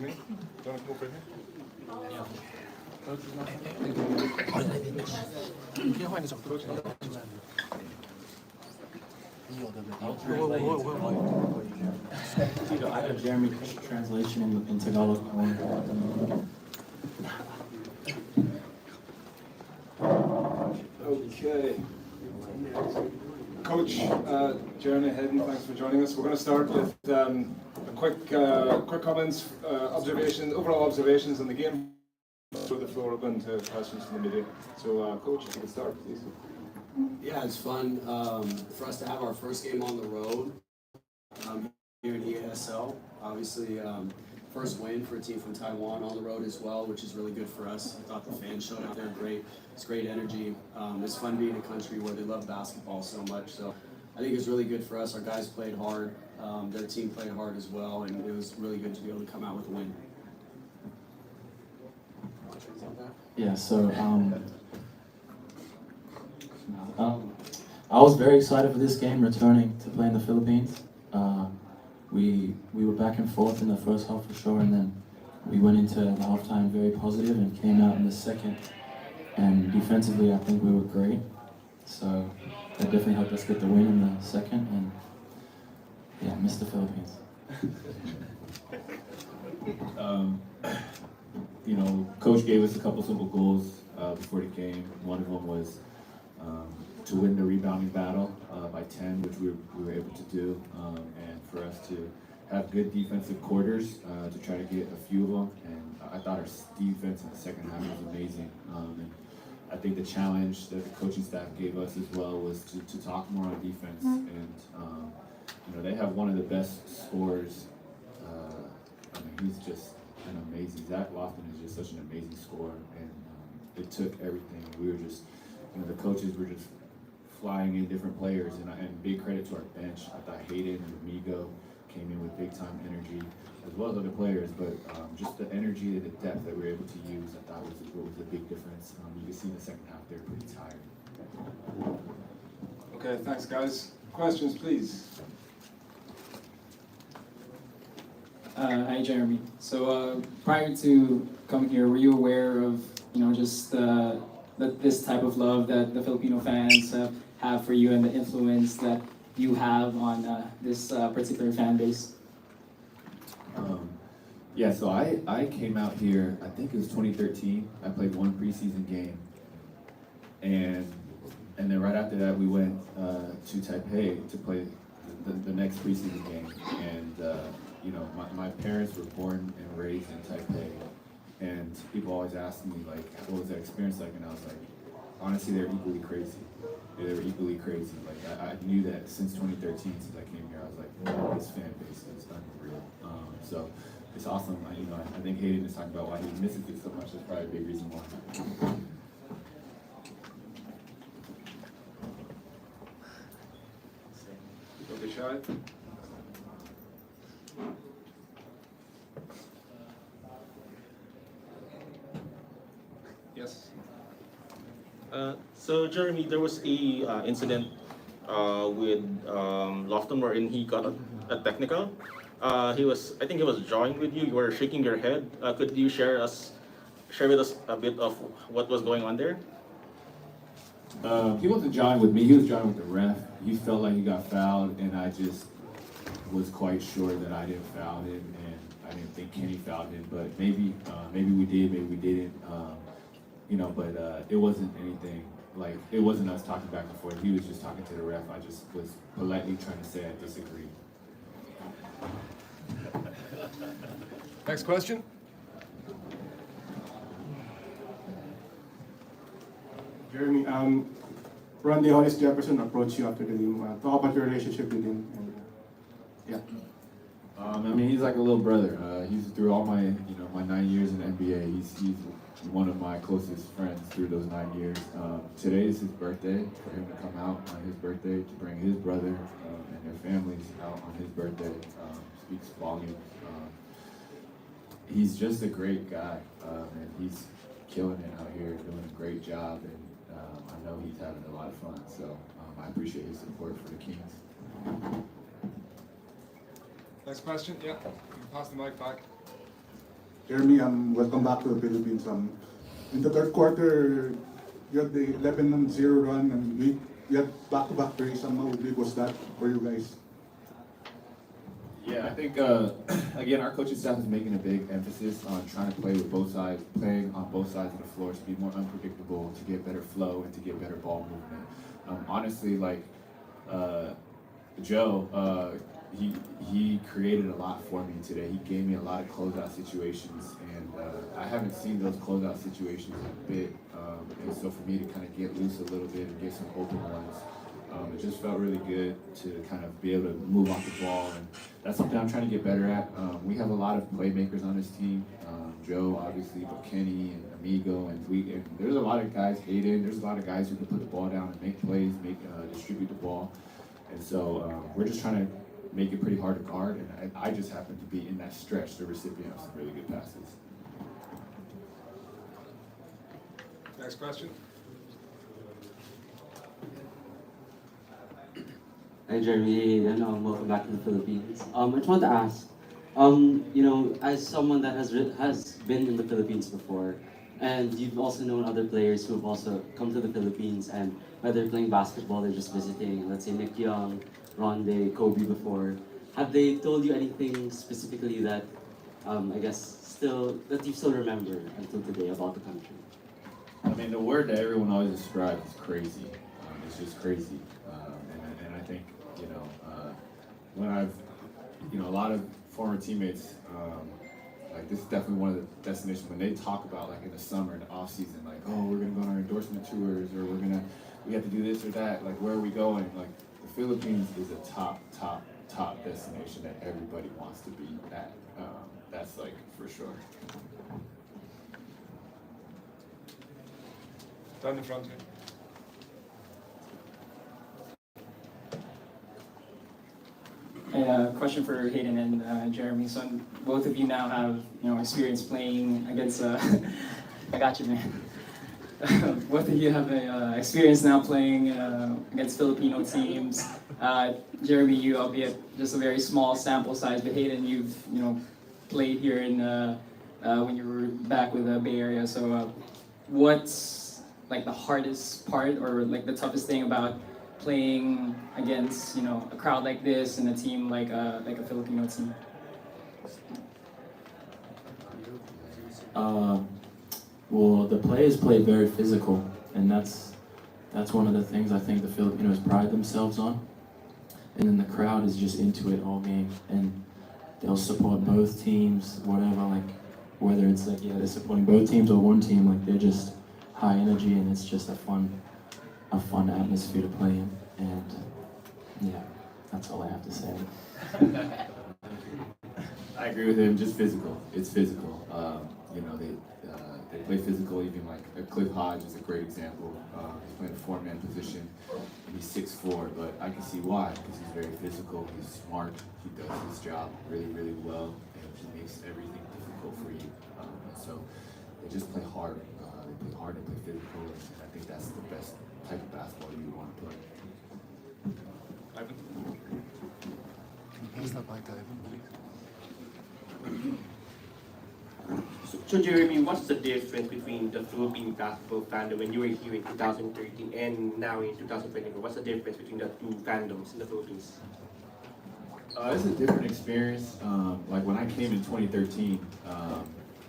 me. Do you want to come over here? I have Jeremy translation in Tagalog. Okay. Coach Jeremy Hayden, thanks for joining us. We're going to start with a quick comments, overall observations on the game. Through the floor open to questions from the media. So, Coach, if you can start, please. Yeah, it's fun for us to have our first game on the road here in ESL. Obviously, first win for a team from Taiwan on the road as well, which is really good for us. I thought the fans showed out there great. It's great energy. It's fun being in a country where they love basketball so much. So I think it's really good for us. Our guys played hard. Their team played hard as well, and it was really good to be able to come out with a win. Yeah, so I was very excited for this game, returning to play in the Philippines. We were back and forth in the first half for sure, and then we went into the halftime very positive and came out in the second. And defensively, I think we were great. So that definitely helped us get the win in the second, and yeah, missed the Philippines. You know, Coach gave us a couple simple goals before the game. One of them was to win the rebounding battle by 10, which we were able to do, and for us to have good defensive quarters to try to get a few of them. And I thought our defense in the second half was amazing. And I think the challenge that the coaching staff gave us as well was to talk more on defense. And you know, they have one of the best scorers. I mean, he's just an amazing. Zach Lofton is just such an amazing scorer, and it took everything. We were just, you know, the coaches were just flying in different players, and big credit to our bench. I thought Hayden and Amigo came in with big time energy, as well as other players. But just the energy and the depth that we were able to use, I thought was what was the big difference. You can see in the second half they're pretty tired. Okay, thanks, guys. Questions, please. Hi, Jeremy. So prior to coming here, were you aware of, just that this type of love that the Filipino fans have for you and the influence that you have on this particular fan base? Yeah, so I came out here, I think it was 2013. I played one preseason game, and then right after that we went to Taipei to play the next preseason game. And you know, my parents were born and raised in Taipei, and people always ask me, like, what was that experience like? And I was like, honestly, they're equally crazy. They were equally crazy. Like, I knew that since 2013, since I came here, I was like, wow, this fan base is unreal. So it's awesome. I think Hayden is talking about why he misses it so much. That's probably a big reason why. Don't be shy. Yes. So Jeremy, there was a incident with Lofton wherein he got a technical. I think he was drawing with you. You were shaking your head. Could you share with us a bit of what was going on there? He wasn't jawing with me. He was jawing with the ref. He felt like he got fouled, and I just was quite sure that I didn't foul him, and I didn't think Kenny fouled him. But maybe we did, maybe we didn't. But it wasn't anything, like, it wasn't us talking back and forth. He was just talking to the ref. I just was politely trying to say I disagree. Next question. Jeremy, Randy Hollis Jefferson approached you after the game. Talk about your relationship with him. And, yeah. I mean, he's like a little brother. He's through all my 9 years in the NBA. He's one of my closest friends through those 9 years. Today is his birthday. For him to come out on his birthday to bring his brother and their families out on his birthday speaks volumes. He's just a great guy, and he's killing it out here, doing a great job, and I know he's having a lot of fun. So I appreciate his support for the Kings. Next question. Yeah. You can pass the mic back. Jeremy, welcome back to the Philippines. In the third quarter, you had the 11-0 run, and you had back-to-back brace. How big was that for you guys? Yeah, I think again our coaching staff is making a big emphasis on trying to play with both sides, playing on both sides of the floor to be more unpredictable, to get better flow, and to get better ball movement. Honestly, like Joe, he created a lot for me today. He gave me a lot of closeout situations, and I haven't seen those closeout situations a bit. And so for me to kind of get loose a little bit and get some open ones, it just felt really good to kind of be able to move off the ball, and that's something I'm trying to get better at. We have a lot of playmakers on this team. Joe, obviously, but Kenny and Amigo, and there's a lot of guys, Hayden, there's a lot of guys who can put the ball down and make plays, distribute the ball. And so we're just trying to make it pretty hard to guard, and I just happen to be in that stretch, the recipient of some really good passes. Next question. Hi Jeremy, and welcome back to the Philippines. I just wanted to ask, as someone that has been in the Philippines before, and you've also known other players who have also come to the Philippines, and whether playing basketball or just visiting, let's say Nick Young, Ronde, Kobe before, have they told you anything specifically that, that you still remember until today about the country? I mean, the word that everyone always describes is crazy. It's just crazy. And I think, when I've, a lot of former teammates, like this is definitely one of the destinations when they talk about like in the summer, in the off season, like, oh, we're gonna go on our endorsement tours, or we have to do this or that, like where are we going? Like the Philippines is a top destination that everybody wants to be at. That's like for sure. Down the front here. A question for Hayden and Jeremy. So both of you now have experience playing against. I got you, man. Both of you have experience now playing against Filipino teams. Jeremy, you albeit just a very small sample size, but Hayden, you've played here in when you were back with the Bay Area. So what's like the hardest part or like the toughest thing about playing against a crowd like this and a team like a Filipino team? Well, the players play very physical, and that's one of the things I think the Filipinos pride themselves on. And then the crowd is just into it all game, and they'll support both teams, whatever, like whether it's like they're supporting both teams or one team, like they're just high energy, and it's just a fun atmosphere to play in. And yeah, that's all I have to say. I agree with him. Just physical. It's physical. They play physical. Even like Cliff Hodge is a great example. He's playing a four-man position, and he's 6'4", but I can see why, because he's very physical. He's smart. He does his job really, really well, and he makes everything difficult for you. So they just play hard. They play hard. They play physical, and I think that's the best type of basketball you would want to play. Ivan. Pass that back to Ivan, please. So Jeremy, what's the difference between the Philippine basketball fandom when you were here in 2013 and now in 2024? What's the difference between the two fandoms in the Philippines? It's a different experience. Like when I came in 2013,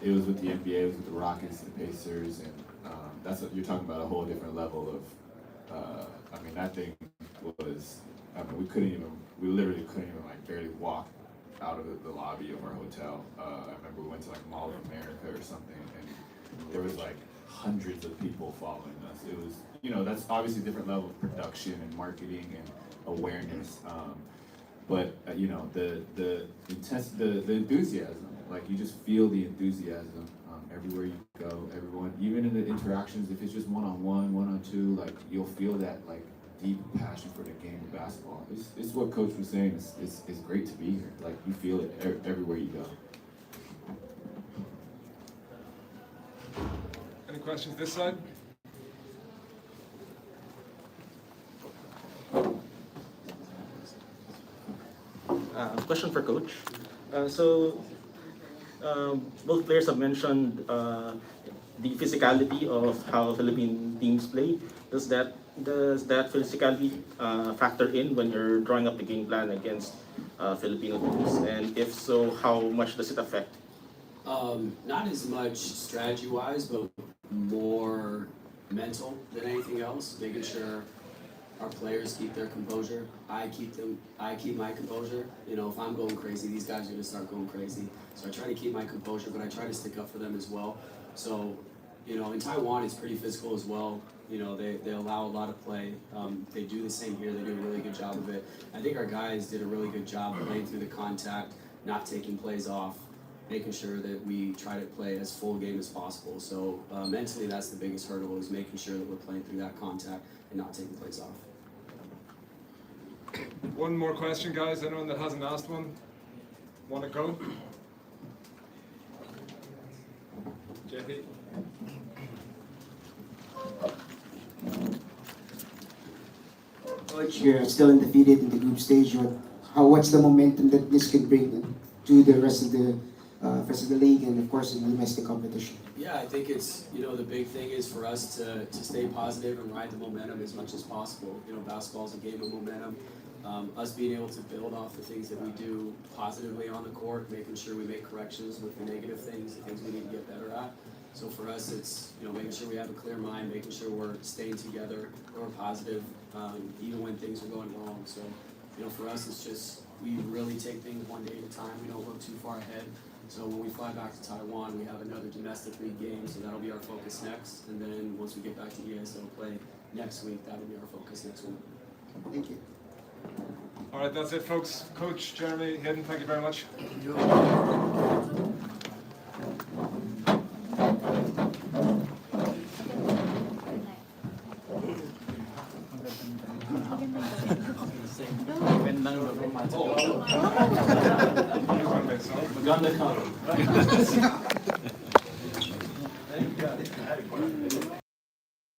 it was with the NBA, it was with the Rockets, the Pacers, and that's what you're talking about, a whole different level of. That thing was. We literally couldn't even like barely walk out of the lobby of our hotel. I remember we went to like Mall of America or something, and there was like hundreds of people following us. It was, that's obviously a different level of production and marketing and awareness. But the enthusiasm, like you just feel the enthusiasm everywhere you go. Everyone, even in the interactions, if it's just one-on-one, one-on-two, like you'll feel that like deep passion for the game of basketball. It's what Coach was saying. It's great to be here. Like you feel it everywhere you go. Any questions this side? Question for Coach. So both players have mentioned the physicality of how Philippine teams play. Does that physicality factor in when you're drawing up the game plan against Filipino teams? And if so, how much does it affect? Not as much strategy-wise, but more mental than anything else. Making sure our players keep their composure. I keep my composure. You know, if I'm going crazy, these guys are gonna start going crazy. So I try to keep my composure, but I try to stick up for them as well. So, you know, in Taiwan, it's pretty physical as well. You know, they allow a lot of play. They do the same here. They do a really good job of it. I think our guys did a really good job playing through the contact, not taking plays off, making sure that we try to play as full game as possible. So mentally, that's the biggest hurdle, is making sure that we're playing through that contact and not taking plays off. One more question, guys. Anyone that hasn't asked one? Want to go? JP? Coach, you're still undefeated in the group stage. What's the momentum that this could bring to the rest of the league and of course in the domestic competition? Yeah, I think it's, you know, the big thing is for us to stay positive and ride the momentum as much as possible. You know, basketball is a game of momentum. Us being able to build off the things that we do positively on the court, making sure we make corrections with the negative things, the things we need to get better at. So for us, it's, you know, making sure we have a clear mind, making sure we're staying together, we're positive, even when things are going wrong. So, you know, for us, it's just, we really take things one day at a time. We don't look too far ahead. So when we fly back to Taiwan, we have another domestic league game, so that'll be our focus next. And then once we get back to ESL play next week, that'll be our focus next week. Thank you. All right, that's it, folks. Coach Jeremy Hayden, thank you very much. Maganda ka.